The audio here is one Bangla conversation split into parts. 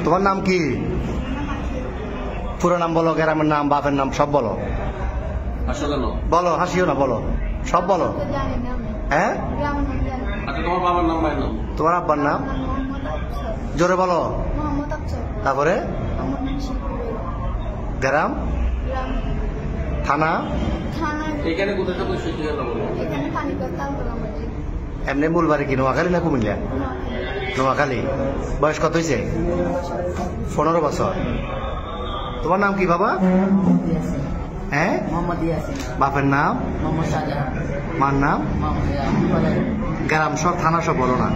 তোমার নাম কি? পুরো নাম বলো, গ্রামের নাম, বাপের নাম সব বলো। বলো, হাসিও না, বলো, সব বলো। হ্যাঁ, তোমার বাবার নাম, মায়ের নাম, তোমার আব্বার নাম জোরে বলো। তারপরে গ্রাম, থানা, এখানে কোথায় থাকবে সেই ঠিকানা বলো। এমনি মূল বাড়ি কি নোয়াখালী না কুমিল্লা? নোয়াখালী। বয়স কত হয়েছে? 15 বছর। তোমার নাম কি বাবা? হ্যাঁ, বাপের নাম, মার নাম, গ্রাম সব, থানা সব বলো না।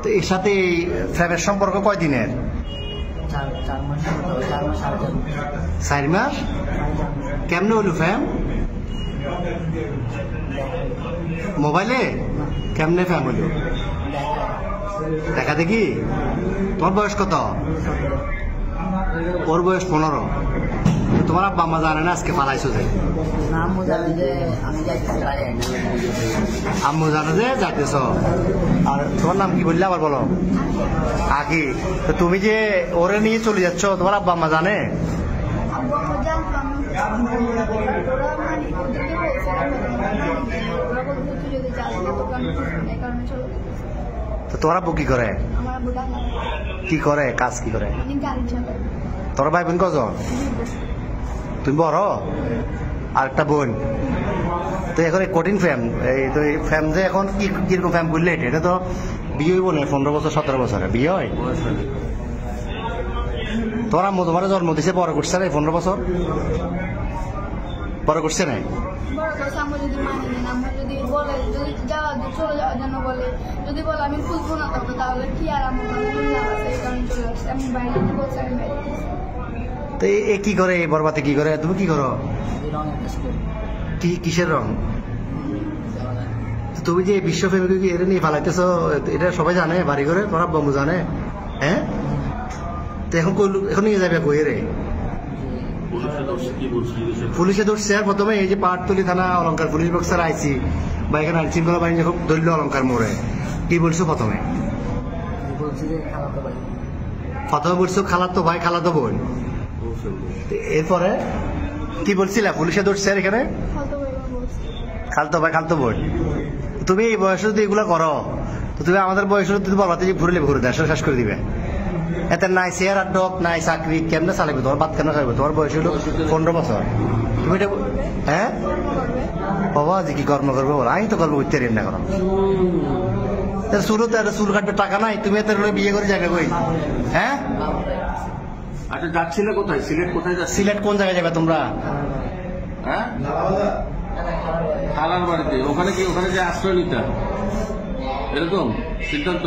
তো এর সাথে ফ্যামের সম্পর্ক কয়দিনের? 4 মাস। কেমনে হলো ফ্যাম? মোবাইলে? কেমনে ফ্যাম হলো? দেখা দেখি। তোমার বয়স কত? ওর বয়স 15। তোমার আব্বা আম্মা জানে না আজকে পালাইছো যে? আম্মু জানে যে যাইতেছ। আর তোমার নাম কি বললে আবার বলো? আকি। তো তুমি যে ওরে নিয়ে চলে যাচ্ছ, তোমার আব্বা আম্মা জানে? তো তোমার আব্বু কি করে? কি করে, কাজ কি করে? তোর ভাই বোন কজন? তুমি বড়? আর একটা বোন। তো এখন এই কঠিন ফ্যাম, এই তো এই ফ্যাম যে এখন কিরকম ফ্যাম বললে, এটা তো বিয়ে হইব না 15 বছর 17 বছরে বিয়ে হয়। তোমার আম্মু তোমার জন্ম দিছে, বড় করছে না 15 বছর? বড় করছে নাই? তো এ কি করে, বরবাতে কি করে? তুমি কি করো? কিসের রং? তুমি যে বিশ্ব ফেমিকে এটা নিয়ে ফালাইতেছ, এটা সবাই জানে বাড়ি করে? তোমার আব্বা আম্মু জানে? হ্যাঁ, তো এখন নিয়ে যাবে কই রে? পুলিশে ধরছে। আর প্রথমে এই যে পাহাড়তলি থানা অলঙ্কার পুলিশ বক্সার আইসি বা এখানে আইন শৃঙ্খলা বাহিনী যখন ধরল অলঙ্কার মোড়ে, কি বলছো প্রথমে? বলছো খালাতো ভাই, খালাতো বোন। এরপরে কি বলছিলা? পুলিশে ধরছে আর এখানে খালতো ভাই, খালতো বোন। তুমি এই বয়সে যদি এগুলো করো, তো তুমি আমাদের বয়সে যদি বলবাতে যে ঘুরে ঘুরে দেশ শেষ করে দিবে। এতে নাই চেয়ার আর ডক, নাই চাকরি, কেমনে চালাবে? তোমার বাদ কেন চালাবে? তোমার বয়স হলো 15 বছর। তুমি এটা হ্যাঁ বাবা যে কি কর্ম করবো? আমি তো করবো উঠতে রেন না করো। শুরুতে চুল কাটবে টাকা নাই, তুমি এত বিয়ে করে যাবে কই? হ্যাঁ, আচ্ছা যাচ্ছিলে কোথায়? সিলেট কোথায় যাচ্ছ? সিলেট কোন জায়গায় যাবে তোমরা? হ্যাঁ, খালার বাড়িতে। ওখানে কি, ওখানে যে আশ্রয় নিতে এরকম সিদ্ধান্ত?